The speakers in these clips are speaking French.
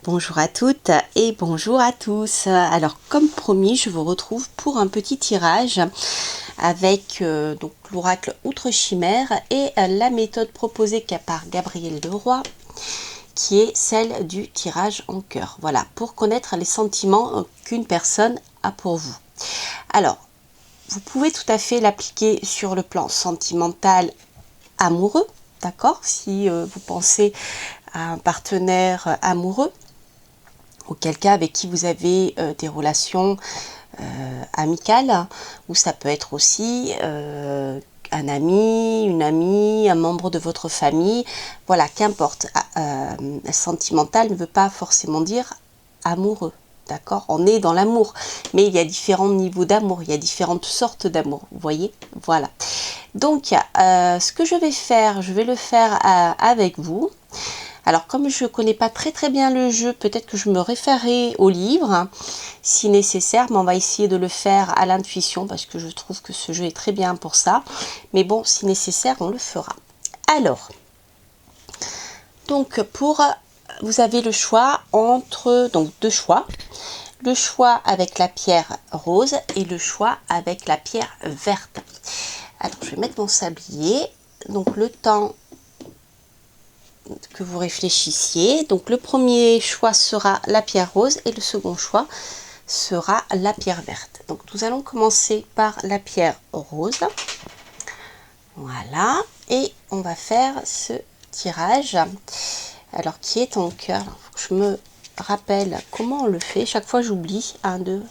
Bonjour à toutes et bonjour à tous. Alors comme promis, je vous retrouve pour un petit tirage avec donc l'oracle Outre Chimère et la méthode proposée par Gabriel Leroy, qui est celle du tirage en cœur. Voilà, pour connaître les sentiments qu'une personne a pour vous. Alors, vous pouvez tout à fait l'appliquer sur le plan sentimental, amoureux, d'accord? Si vous pensez à un partenaire amoureux, ou quelqu'un avec qui vous avez des relations amicales, ou ça peut être aussi un ami, une amie, un membre de votre famille, voilà, qu'importe. Sentimental ne veut pas forcément dire amoureux, d'accord? On est dans l'amour, mais il y a différents niveaux d'amour, il y a différentes sortes d'amour, vous voyez? Voilà. Donc, ce que je vais le faire avec vous. Alors, comme je ne connais pas très bien le jeu, peut-être que je me référerai au livre, hein, si nécessaire, mais on va essayer de le faire à l'intuition, parce que je trouve que ce jeu est très bien pour ça. Mais bon, si nécessaire, on le fera. Alors, donc vous avez le choix entre, donc deux choix. Le choix avec la pierre rose et le choix avec la pierre verte. Alors, je vais mettre mon sablier. Donc, le temps que vous réfléchissiez. Donc le premier choix sera la pierre rose et le second choix sera la pierre verte. Donc nous allons commencer par la pierre rose. Voilà, et on va faire ce tirage. Alors qui est en cœur? Je me rappelle comment on le fait. Chaque fois j'oublie. 1, 2,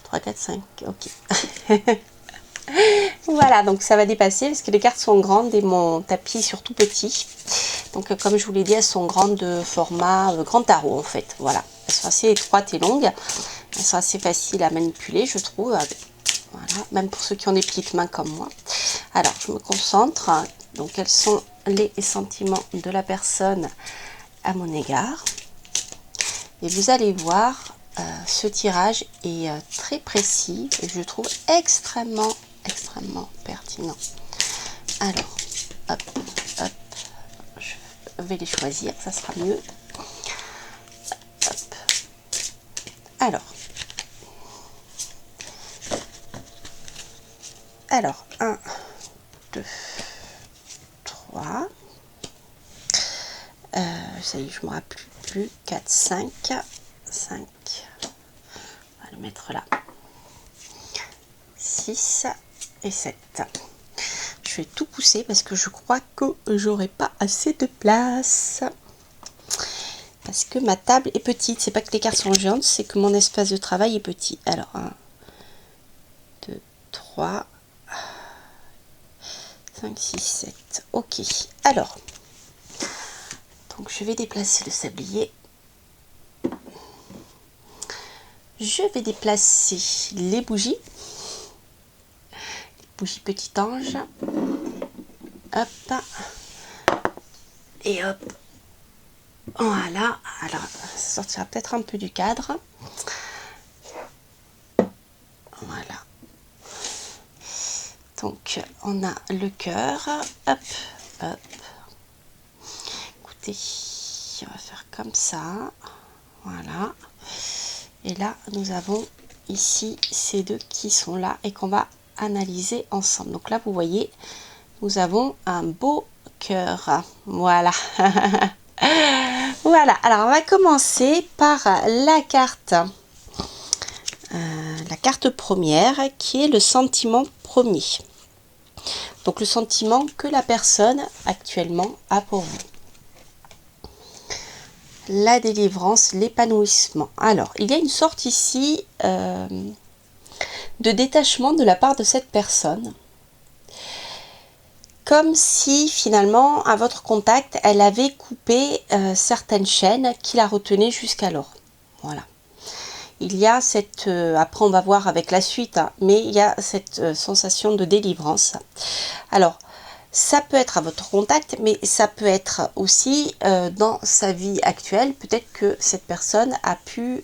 3, 4, 5. Ok. Voilà, donc ça va dépasser parce que les cartes sont grandes et mon tapis est surtout petit. Donc comme je vous l'ai dit, elles sont grandes de format grand tarot en fait. Voilà, elles sont assez étroites et longues. Elles sont assez faciles à manipuler, je trouve. Voilà, même pour ceux qui ont des petites mains comme moi. Alors, je me concentre. Donc, quels sont les sentiments de la personne à mon égard? Et vous allez voir, ce tirage est très précis et je trouve extrêmement pertinent. Alors, hop, hop, je vais les choisir, ça sera mieux. Hop. Alors, 1, 2, 3. Ça y est, je ne me rappelle plus. 4, 5. 5. On va le mettre là. 6 et 7. Je vais tout pousser parce que je crois que j'aurai pas assez de place. Parce que ma table est petite. C'est pas que les cartes sont géantes, c'est que mon espace de travail est petit. Alors, 1, 2, 3, 5, 6, 7. Ok. Alors, donc je vais déplacer le sablier. Je vais déplacer les bougies. Les bougies petit ange. Hop. Et hop. Voilà. Alors, ça sortira peut-être un peu du cadre. Voilà. Donc, on a le cœur. Hop, hop. Écoutez, on va faire comme ça. Voilà. Et là, nous avons ici ces deux qui sont là et qu'on va analyser ensemble. Donc là, vous voyez, nous avons un beau cœur. Voilà. Voilà. Alors, on va commencer par la carte première qui est le sentiment premier. Donc le sentiment que la personne actuellement a pour vous. La délivrance, l'épanouissement. Alors, il y a une sorte ici de détachement de la part de cette personne. Comme si finalement, à votre contact, elle avait coupé certaines chaînes qui la retenaient jusqu'alors. Voilà. Il y a cette, après on va voir avec la suite, hein, mais il y a cette sensation de délivrance. Alors, ça peut être à votre contact, mais ça peut être aussi dans sa vie actuelle. Peut-être que cette personne a pu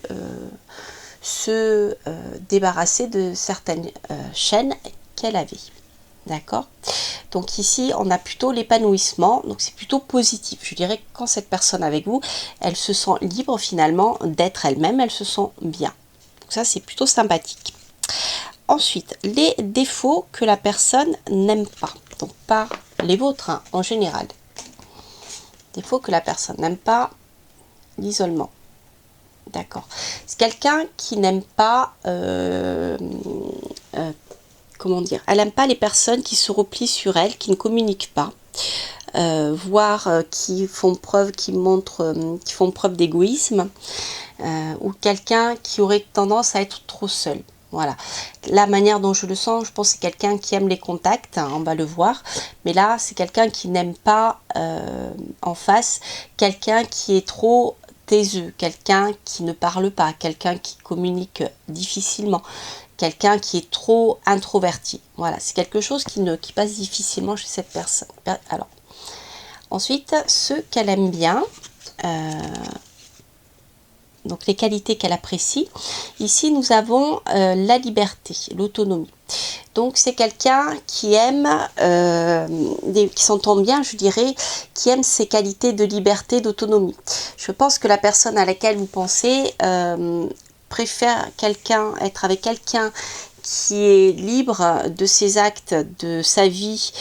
se débarrasser de certaines chaînes qu'elle avait. D'accord? Donc ici, on a plutôt l'épanouissement, donc c'est plutôt positif. Je dirais que quand cette personne est avec vous, elle se sent libre finalement d'être elle-même, elle se sent bien. Donc ça, c'est plutôt sympathique. Ensuite, les défauts que la personne n'aime pas. Donc pas les vôtres, hein, en général. Défauts que la personne n'aime pas, l'isolement. D'accord. C'est quelqu'un qui n'aime pas... comment dire, elle n'aime pas les personnes qui se replient sur elle, qui ne communiquent pas, voire qui font preuve d'égoïsme, ou quelqu'un qui aurait tendance à être trop seul. Voilà, la manière dont je le sens, je pense que c'est quelqu'un qui aime les contacts, hein, on va le voir, mais là c'est quelqu'un qui n'aime pas en face, quelqu'un qui est trop taiseux, quelqu'un qui ne parle pas, quelqu'un qui communique difficilement, quelqu'un qui est trop introverti. Voilà, c'est quelque chose qui passe difficilement chez cette personne. Alors, ensuite, ce qu'elle aime bien, donc les qualités qu'elle apprécie. Ici, nous avons la liberté, l'autonomie. Donc, c'est quelqu'un qui aime, qui s'entend bien, je dirais, qui aime ses qualités de liberté, d'autonomie. Je pense que la personne à laquelle vous pensez préfère être avec quelqu'un qui est libre de ses actes, de sa vie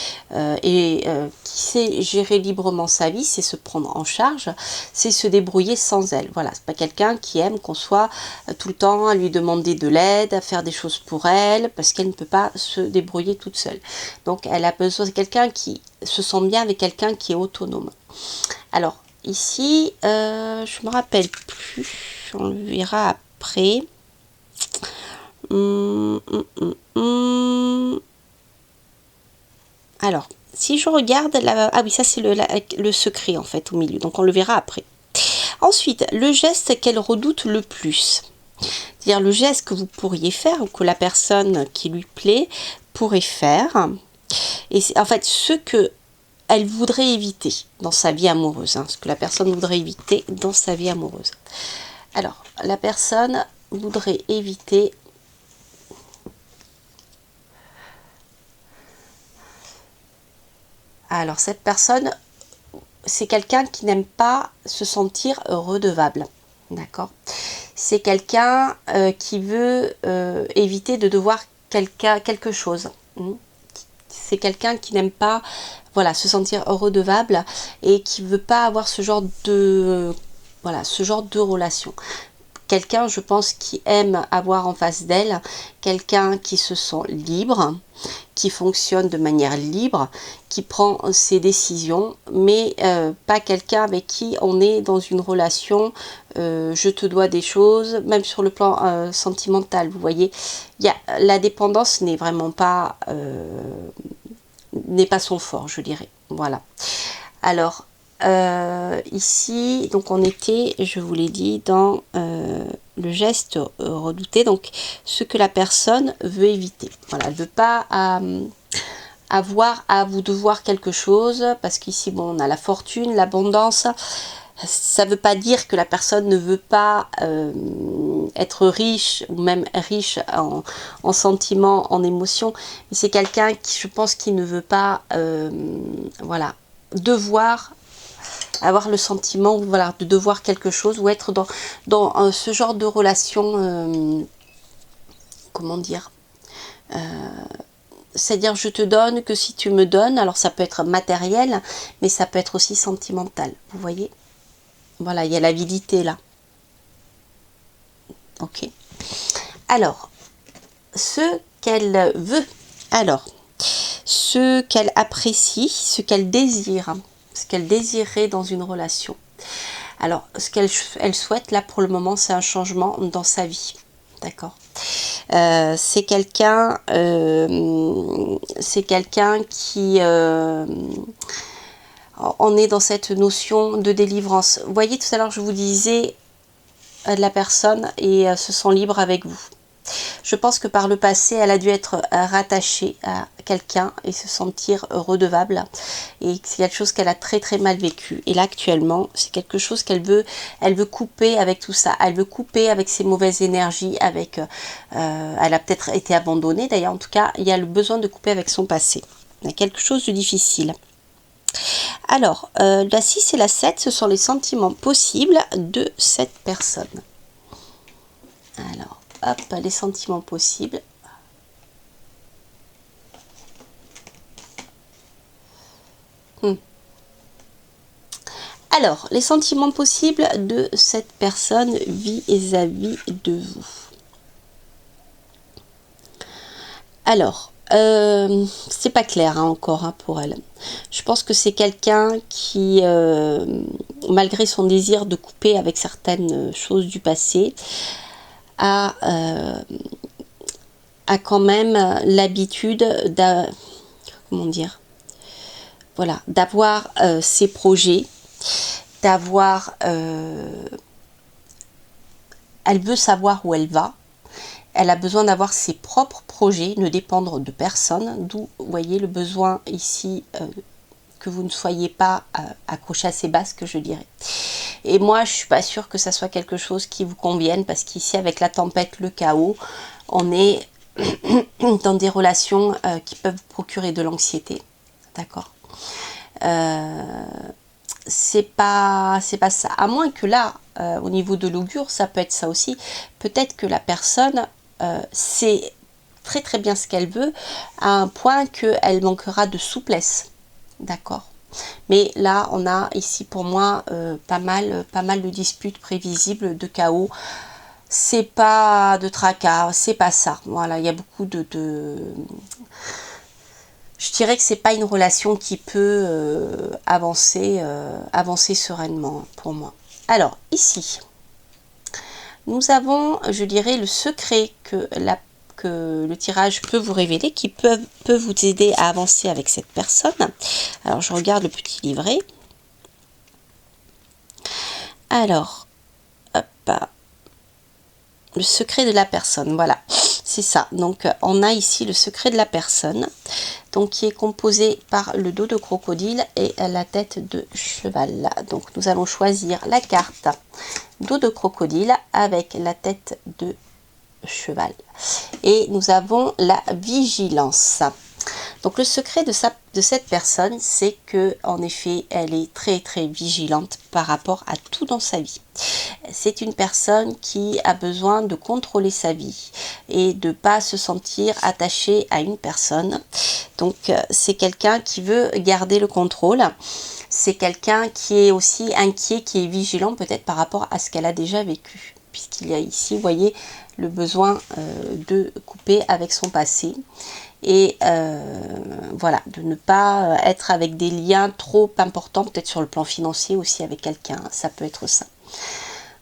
et qui sait gérer librement sa vie, c'est se prendre en charge, c'est se débrouiller sans elle. Voilà, c'est pas quelqu'un qui aime qu'on soit tout le temps à lui demander de l'aide, à faire des choses pour elle, parce qu'elle ne peut pas se débrouiller toute seule. Donc elle a besoin de quelqu'un qui se sent bien avec quelqu'un qui est autonome. Alors ici, je me rappelle plus, on le verra après. Alors, si je regarde, ah oui, ça c'est le secret en fait au milieu, donc on le verra après. Ensuite, le geste qu'elle redoute le plus. C'est-à-dire le geste que vous pourriez faire ou que la personne qui lui plaît pourrait faire. Et c'est en fait ce que elle voudrait éviter dans sa vie amoureuse, hein, ce que la personne voudrait éviter dans sa vie amoureuse. Alors, la personne voudrait éviter... Alors, cette personne, c'est quelqu'un qui n'aime pas se sentir redevable. D'accord? C'est quelqu'un qui veut éviter de devoir quelque chose. C'est quelqu'un qui n'aime pas se sentir redevable et qui ne veut pas avoir ce genre de relation. Quelqu'un, je pense, qui aime avoir en face d'elle quelqu'un qui se sent libre, qui fonctionne de manière libre, qui prend ses décisions, mais pas quelqu'un avec qui on est dans une relation, je te dois des choses, même sur le plan sentimental, vous voyez. La dépendance n'est vraiment pas, n'est pas son fort, je dirais. Voilà. Alors, ici, donc on était, je vous l'ai dit, dans le geste redouté, donc ce que la personne veut éviter. Voilà, elle ne veut pas avoir à vous devoir quelque chose, parce qu'ici, bon, on a la fortune, l'abondance. Ça ne veut pas dire que la personne ne veut pas être riche, ou même riche en sentiments, en émotions, mais c'est quelqu'un qui, je pense, qui ne veut pas, devoir avoir le sentiment de devoir quelque chose ou être dans ce genre de relation, comment dire, c'est-à-dire je te donne que si tu me donnes, alors ça peut être matériel, mais ça peut être aussi sentimental, vous voyez. Voilà, il y a l'avidité là. Ok. Alors, ce qu'elle veut, alors, ce qu'elle apprécie, ce qu'elle désire, ce qu'elle désirait dans une relation. Alors, ce qu'elle souhaite là pour le moment, c'est un changement dans sa vie. D'accord. C'est quelqu'un qui... on est dans cette notion de délivrance. Vous voyez, tout à l'heure, je vous disais la personne et se sent libre avec vous. Je pense que par le passé, elle a dû être rattachée à quelqu'un et se sentir redevable. Et c'est quelque chose qu'elle a très très mal vécu. Et là, actuellement, c'est quelque chose elle veut couper avec tout ça. Elle veut couper avec ses mauvaises énergies, elle a peut-être été abandonnée. D'ailleurs, en tout cas, il y a le besoin de couper avec son passé. Il y a quelque chose de difficile. Alors, la 6 et la 7, ce sont les sentiments possibles de cette personne. Alors, hop, les sentiments possibles. Alors, les sentiments possibles de cette personne vis-à-vis de vous. Alors, c'est pas clair encore hein, pour elle. Je pense que c'est quelqu'un qui, malgré son désir de couper avec certaines choses du passé, a quand même l'habitude comment dire, voilà, d'avoir ses projets, d'avoir, elle veut savoir où elle va. Elle a besoin d'avoir ses propres projets, ne dépendre de personne, d'où, vous voyez, le besoin ici que vous ne soyez pas accroché à ses basques, je dirais. Et moi, je suis pas sûre que ça soit quelque chose qui vous convienne, parce qu'ici, avec la tempête, le chaos, on est dans des relations qui peuvent vous procurer de l'anxiété. D'accord, c'est pas ça. À moins que là, au niveau de l'augure, ça peut être ça aussi. Peut-être que la personne sait très très bien ce qu'elle veut, à un point qu'elle manquera de souplesse. D'accord. Mais là, on a ici pour moi pas mal de disputes prévisibles, de chaos. C'est pas de tracas, c'est pas ça. Voilà, il y a beaucoup je dirais que c'est pas une relation qui peut avancer sereinement pour moi. Alors ici, nous avons, je dirais, le secret que le tirage peut vous révéler, qui peut vous aider à avancer avec cette personne. Alors je regarde le petit livret. Alors, hop, le secret de la personne, voilà, c'est ça. Donc on a ici le secret de la personne, donc qui est composé par le dos de crocodile et la tête de cheval. Donc nous allons choisir la carte dos de crocodile avec la tête de cheval. Et nous avons la vigilance. Donc le secret de cette personne, c'est que en effet, elle est très très vigilante par rapport à tout dans sa vie. C'est une personne qui a besoin de contrôler sa vie et de ne pas se sentir attachée à une personne. Donc c'est quelqu'un qui veut garder le contrôle. C'est quelqu'un qui est aussi inquiet, qui est vigilant peut-être par rapport à ce qu'elle a déjà vécu. Puisqu'il y a ici, vous voyez, le besoin de couper avec son passé. Et voilà, de ne pas être avec des liens trop importants, peut-être sur le plan financier aussi avec quelqu'un, ça peut être ça.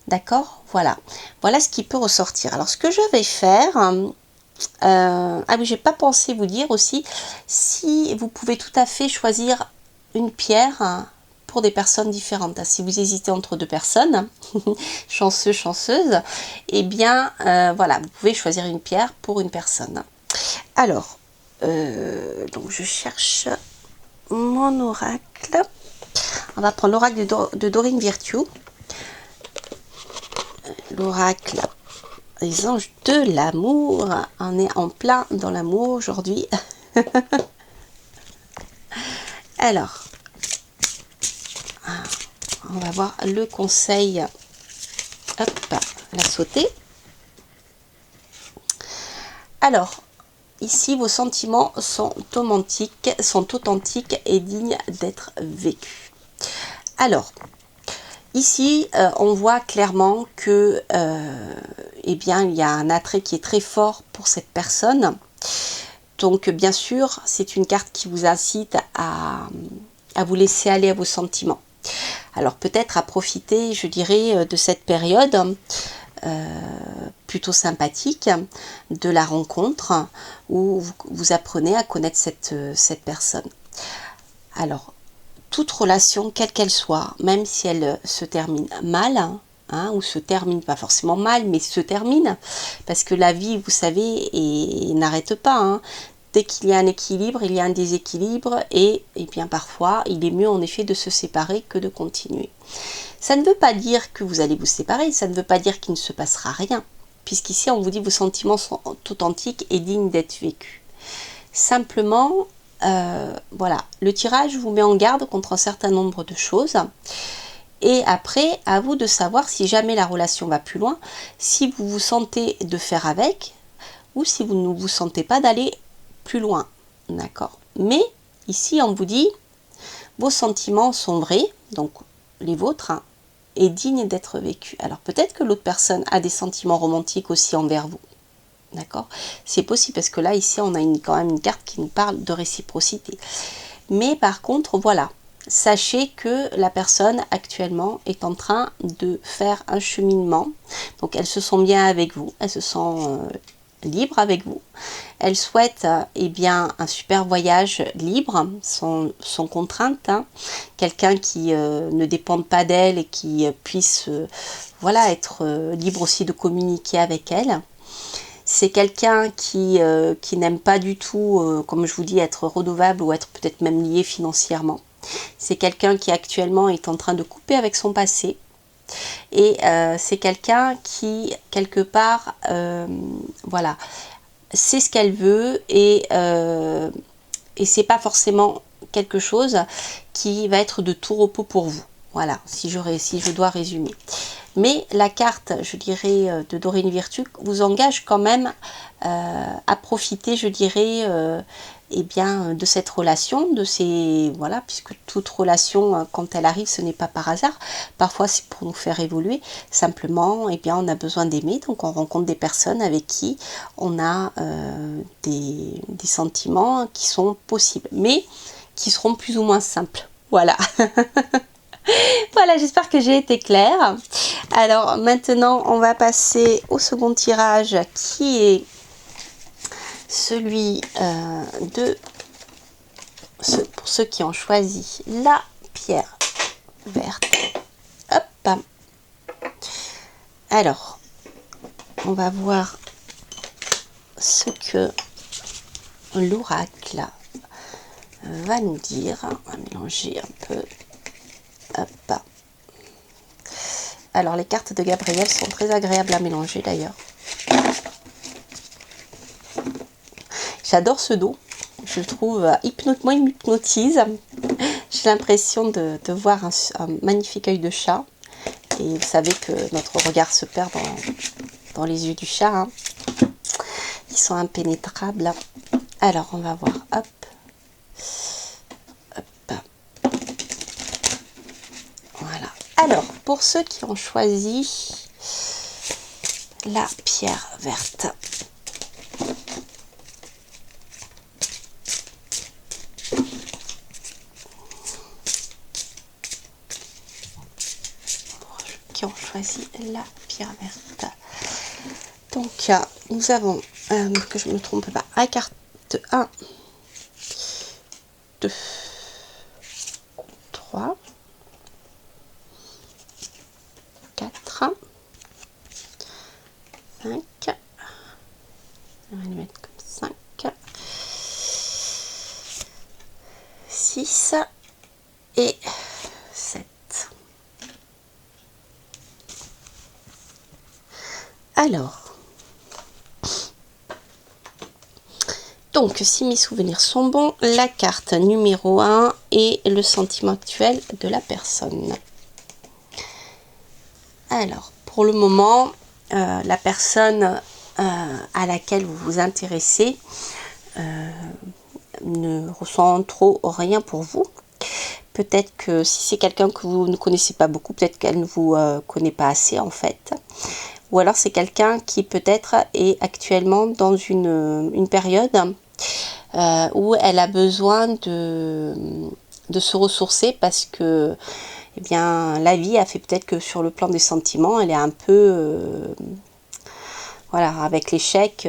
D'accord, voilà. Voilà ce qui peut ressortir. Alors ce que je vais faire, ah oui, j'ai pas pensé vous dire aussi, si vous pouvez tout à fait choisir une pierre pour des personnes différentes. Si vous hésitez entre deux personnes, chanceux, chanceuse, eh bien voilà, vous pouvez choisir une pierre pour une personne. Alors, donc je cherche mon oracle. On va prendre l'oracle de Dorine Virtue. L'oracle des anges de l'amour. On est en plein dans l'amour aujourd'hui. Alors, on va voir le conseil. Hop, la sauter. Alors, ici, vos sentiments sont authentiques et dignes d'être vécus. Alors, ici, on voit clairement que, eh bien, il y a un attrait qui est très fort pour cette personne. Donc, bien sûr, c'est une carte qui vous incite à vous laisser aller à vos sentiments. Alors, peut-être à profiter, je dirais, de cette période plutôt sympathique de la rencontre où vous apprenez à connaître cette personne. Alors, toute relation, quelle qu'elle soit, même si elle se termine mal, ou se termine pas forcément mal, mais se termine, parce que la vie, vous savez, n'arrête pas. Dès qu'il y a un équilibre, il y a un déséquilibre, et bien parfois, il est mieux en effet de se séparer que de continuer. Ça ne veut pas dire que vous allez vous séparer, ça ne veut pas dire qu'il ne se passera rien, puisqu'ici on vous dit vos sentiments sont authentiques et dignes d'être vécus. Simplement, voilà, le tirage vous met en garde contre un certain nombre de choses. Et après, à vous de savoir si jamais la relation va plus loin, si vous vous sentez de faire avec ou si vous ne vous sentez pas d'aller plus loin. D'accord? Mais ici, on vous dit, vos sentiments sont vrais, donc les vôtres, hein, et dignes d'être vécus. Alors peut-être que l'autre personne a des sentiments romantiques aussi envers vous. D'accord? C'est possible parce que là, ici, on a quand même une carte qui nous parle de réciprocité. Mais par contre, voilà, sachez que la personne actuellement est en train de faire un cheminement. Donc elle se sent bien avec vous, elle se sent libre avec vous. Elle souhaite eh bien, un super voyage libre, sans contrainte. Hein. Quelqu'un qui ne dépende pas d'elle et qui puisse voilà, être libre aussi de communiquer avec elle. C'est quelqu'un qui n'aime pas du tout, comme je vous dis, être redevable ou être peut-être même lié financièrement. C'est quelqu'un qui actuellement est en train de couper avec son passé. Et c'est quelqu'un qui, quelque part, voilà, sait ce qu'elle veut et c'est pas forcément quelque chose qui va être de tout repos pour vous. Voilà, si je dois résumer. Mais la carte, je dirais, de Dorine Virtue vous engage quand même à profiter, je dirais, eh bien, de cette relation, de ces, voilà, puisque toute relation, quand elle arrive, ce n'est pas par hasard. Parfois, c'est pour nous faire évoluer. Simplement, eh bien, on a besoin d'aimer, donc on rencontre des personnes avec qui on a des sentiments qui sont possibles, mais qui seront plus ou moins simples. Voilà. Voilà, j'espère que j'ai été claire. Alors maintenant, on va passer au second tirage qui est celui pour ceux qui ont choisi la pierre verte. Hop. Alors, on va voir ce que l'oracle va nous dire. On va mélanger un peu. Hop. Alors, les cartes de Gabriel sont très agréables à mélanger d'ailleurs. J'adore ce dos. Je le trouve moi, il m'hypnotise. J'ai l'impression de voir un magnifique œil de chat. Et vous savez que notre regard se perd dans les yeux du chat. Hein. Ils sont impénétrables. Alors, on va voir. Hop. Hop. Voilà. Alors, pour ceux qui ont choisi la pierre verte. Qui ont choisi la pierre verte. Donc, nous avons, que je ne me trompe pas, la carte 1, 2, 3, 4, 5, on va le mettre comme 5, 6 et 7. Alors, donc si mes souvenirs sont bons, la carte numéro 1 est le sentiment actuel de la personne. Alors, pour le moment, la personne à laquelle vous vous intéressez ne ressent trop rien pour vous. Peut-être que si c'est quelqu'un que vous ne connaissez pas beaucoup, peut-être qu'elle ne vous connaît pas assez en fait. Ou alors c'est quelqu'un qui peut-être est actuellement dans une période où elle a besoin de se ressourcer parce que eh bien, la vie a fait peut-être que sur le plan des sentiments, elle est un peu... voilà, avec l'échec,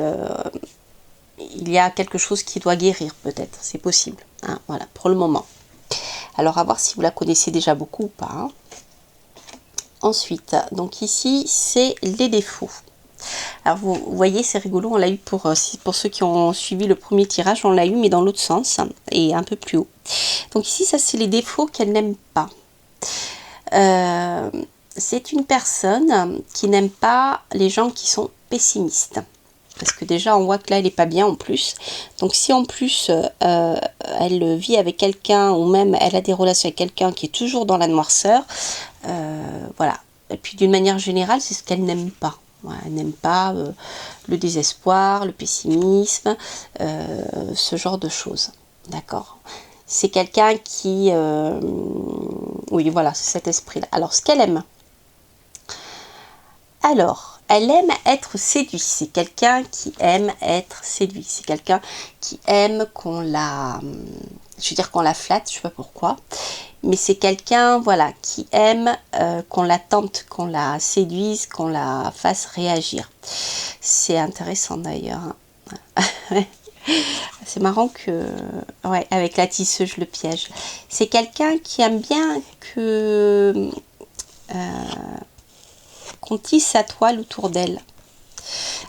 il y a quelque chose qui doit guérir peut-être, c'est possible. Hein, voilà, pour le moment. Alors, à voir si vous la connaissez déjà beaucoup ou pas. Hein. Ensuite, donc ici, c'est les défauts. Alors, vous voyez, c'est rigolo, on l'a eu pour ceux qui ont suivi le premier tirage, on l'a eu, mais dans l'autre sens, et un peu plus haut. Donc ici, ça, c'est les défauts qu'elle n'aime pas. C'est une personne qui n'aime pas les gens qui sont pessimistes. Parce que déjà, on voit que là, elle n'est pas bien en plus. Donc, si en plus, elle vit avec quelqu'un ou même elle a des relations avec quelqu'un qui est toujours dans la noirceur, voilà. Et puis, d'une manière générale, c'est ce qu'elle n'aime pas. Voilà, elle n'aime pas le désespoir, le pessimisme, ce genre de choses. D'accord? C'est quelqu'un qui... oui, voilà, c'est cet esprit-là. Alors, ce qu'elle aime. Alors, elle aime être séduite. C'est quelqu'un qui aime être séduit. C'est quelqu'un qui aime qu'on la... Je veux dire qu'on la flatte, je sais pas pourquoi. Mais c'est quelqu'un, voilà, qui aime qu'on la tente, qu'on la séduise, qu'on la fasse réagir. C'est intéressant d'ailleurs. Hein. C'est marrant que, ouais, avec la tisseuse, je le piège. C'est quelqu'un qui aime bien que qu'on tisse sa toile autour d'elle.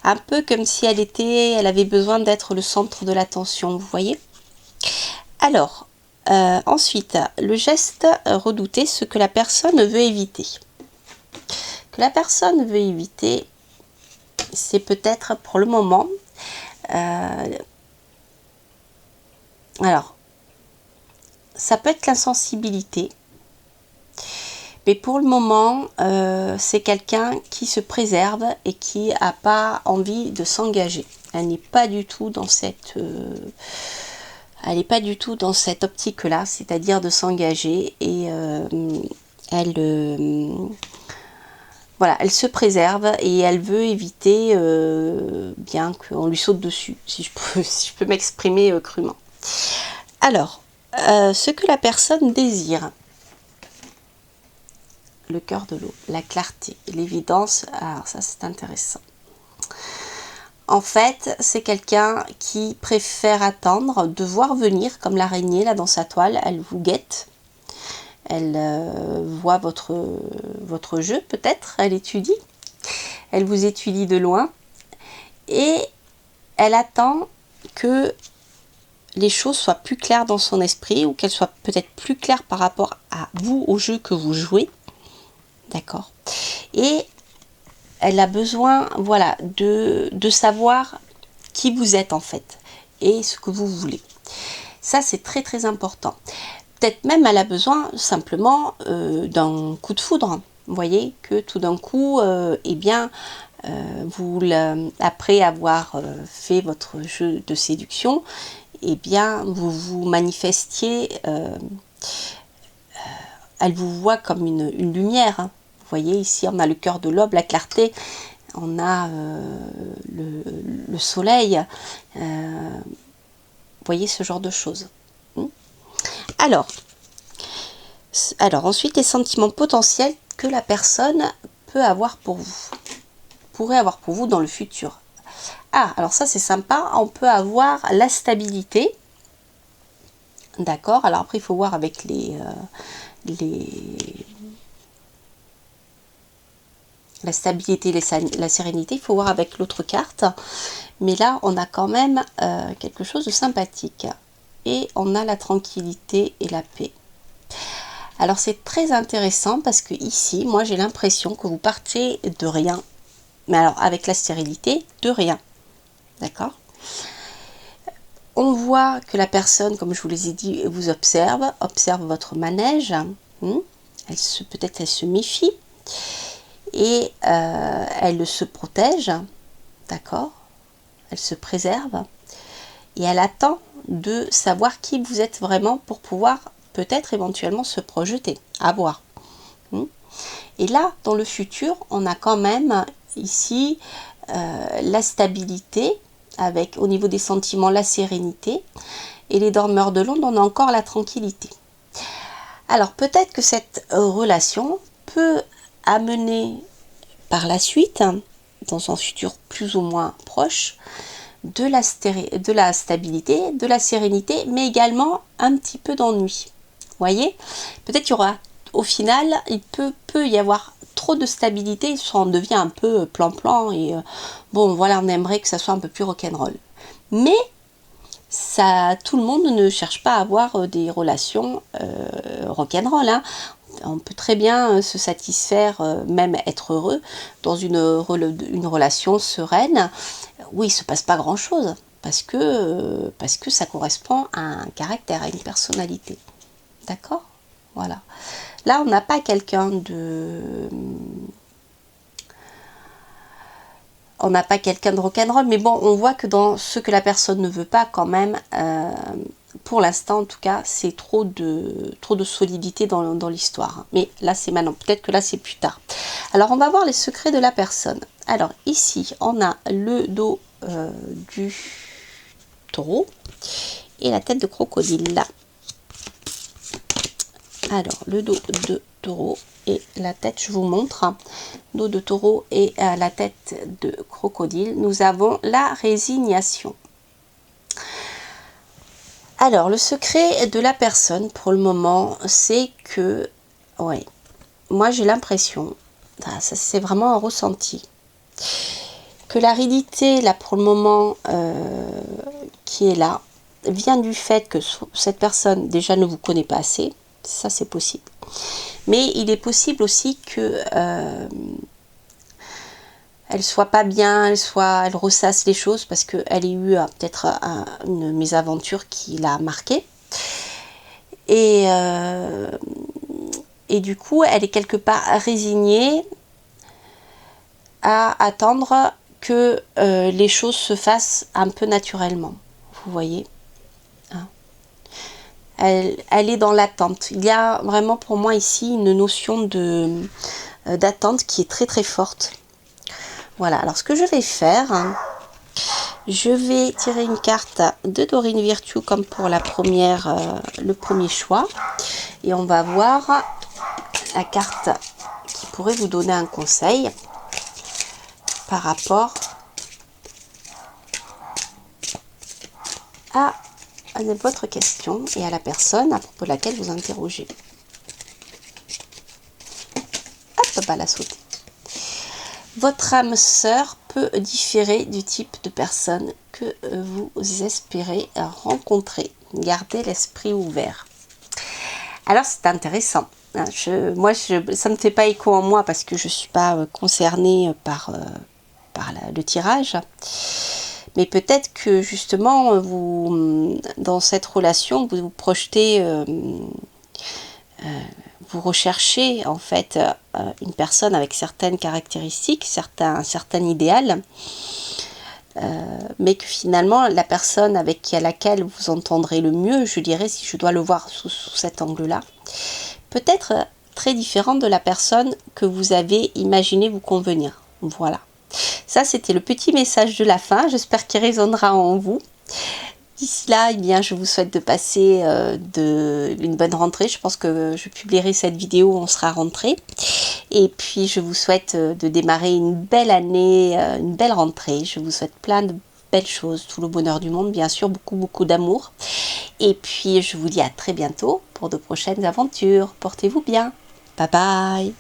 Un peu comme si elle avait besoin d'être le centre de l'attention, vous voyez. Alors, ensuite, le geste redouté, ce que la personne veut éviter. Que la personne veut éviter, c'est peut-être pour le moment... alors, ça peut être l'insensibilité. Mais pour le moment, c'est quelqu'un qui se préserve et qui n'a pas envie de s'engager. Elle n'est pas du tout dans cette... elle n'est pas du tout dans cette optique-là, c'est-à-dire de s'engager. Et voilà, elle se préserve et elle veut éviter bien qu'on lui saute dessus, si je peux m'exprimer crûment. Alors, ce que la personne désire... Le cœur de l'eau, la clarté, l'évidence, alors ça c'est intéressant. En fait, c'est quelqu'un qui préfère attendre, de voir venir, comme l'araignée là dans sa toile, elle vous guette. Elle voit votre jeu peut-être, elle étudie. Elle vous étudie de loin. Et elle attend que les choses soient plus claires dans son esprit ou qu'elles soient peut-être plus claires par rapport à vous, au jeu que vous jouez. D'accord. Et elle a besoin, voilà, de savoir qui vous êtes en fait et ce que vous voulez. Ça, c'est très très important. Peut-être même elle a besoin simplement d'un coup de foudre. Vous voyez que tout d'un coup, eh bien, après avoir fait votre jeu de séduction, eh bien, vous vous manifestiez. Elle vous voit comme une lumière. Hein. Vous voyez, ici, on a le cœur de l'aube, la clarté. On a le soleil. Vous voyez, ce genre de choses. Alors, ensuite, les sentiments potentiels que la personne peut avoir pour vous. Pourrait avoir pour vous dans le futur. Ah, alors ça, c'est sympa. On peut avoir la stabilité. D'accord. Alors après, il faut voir avec la stabilité, la sérénité, il faut voir avec l'autre carte. Mais là, on a quand même quelque chose de sympathique. Et on a la tranquillité et la paix. Alors, c'est très intéressant parce que ici, moi, j'ai l'impression que vous partez de rien. Mais alors, avec la stérilité, de rien. D'accord ? On voit que la personne, comme je vous les ai dit, vous observe votre manège. Peut-être elle se méfie. Et elle se protège, d'accord? Elle se préserve. Et elle attend de savoir qui vous êtes vraiment pour pouvoir peut-être éventuellement se projeter, à voir. Et là, dans le futur, on a quand même ici la stabilité, avec au niveau des sentiments la sérénité. Et les dormeurs de l'onde, on a encore la tranquillité. Alors peut-être que cette relation peut amener par la suite, dans un futur plus ou moins proche, de la stabilité, de la sérénité, mais également un petit peu d'ennui. Vous voyez ? Peut-être qu'il y aura, au final, il peut y avoir trop de stabilité, soit on devient un peu plan-plan, et bon, voilà, on aimerait que ça soit un peu plus rock'n'roll. Mais ça, tout le monde ne cherche pas à avoir des relations rock'n'roll. Hein. On peut très bien se satisfaire, même être heureux dans une relation sereine, où il ne se passe pas grand-chose, parce que ça correspond à un caractère, à une personnalité. D'accord? Voilà. Là, on n'a pas quelqu'un de... On n'a pas quelqu'un de rock'n'roll, mais bon, on voit que dans ce que la personne ne veut pas, quand même, pour l'instant en tout cas, c'est trop de solidité dans l'histoire. Mais là, c'est maintenant. Peut-être que là, c'est plus tard. Alors, on va voir les secrets de la personne. Alors, ici, on a le dos du taureau et la tête de crocodile. Là. Alors, le dos de taureau et la tête, je vous montre, dos de taureau et la tête de crocodile, nous avons la résignation. Alors, le secret de la personne, pour le moment, c'est que, ouais, moi j'ai l'impression, ça c'est vraiment un ressenti, que l'aridité, là pour le moment, qui est là, vient du fait que cette personne déjà ne vous connaît pas assez, ça c'est possible. Mais il est possible aussi que elle soit pas bien, elle ressasse les choses parce qu'elle ait eu peut-être une mésaventure qui l'a marquée. Et du coup, elle est quelque part résignée à attendre que les choses se fassent un peu naturellement. Vous voyez, hein. Elle est dans l'attente. Il y a vraiment pour moi ici une notion d'attente qui est très très forte. Voilà, alors ce que je vais faire, je vais tirer une carte de Dorine Virtue comme pour la première, le premier choix. Et on va voir la carte qui pourrait vous donner un conseil par rapport à votre question et à la personne à propos de laquelle vous interrogez. Hop, bah la sauter. Votre âme sœur peut différer du type de personne que vous espérez rencontrer. Gardez l'esprit ouvert. Alors c'est intéressant. Ça ne fait pas écho en moi parce que je ne suis pas concernée par le tirage. Mais peut-être que justement, vous, dans cette relation, vous vous projetez, vous recherchez en fait une personne avec certaines caractéristiques, un certain idéal, mais que finalement, la personne avec laquelle vous entendrez le mieux, je dirais, si je dois le voir sous cet angle-là, peut-être très différente de la personne que vous avez imaginé vous convenir. Voilà. Ça, c'était le petit message de la fin. J'espère qu'il résonnera en vous. D'ici là, eh bien, je vous souhaite de passer une bonne rentrée. Je pense que je publierai cette vidéo, on sera rentré. Et puis, je vous souhaite de démarrer une belle année, une belle rentrée. Je vous souhaite plein de belles choses, tout le bonheur du monde, bien sûr, beaucoup, beaucoup d'amour. Et puis, je vous dis à très bientôt pour de prochaines aventures. Portez-vous bien. Bye bye.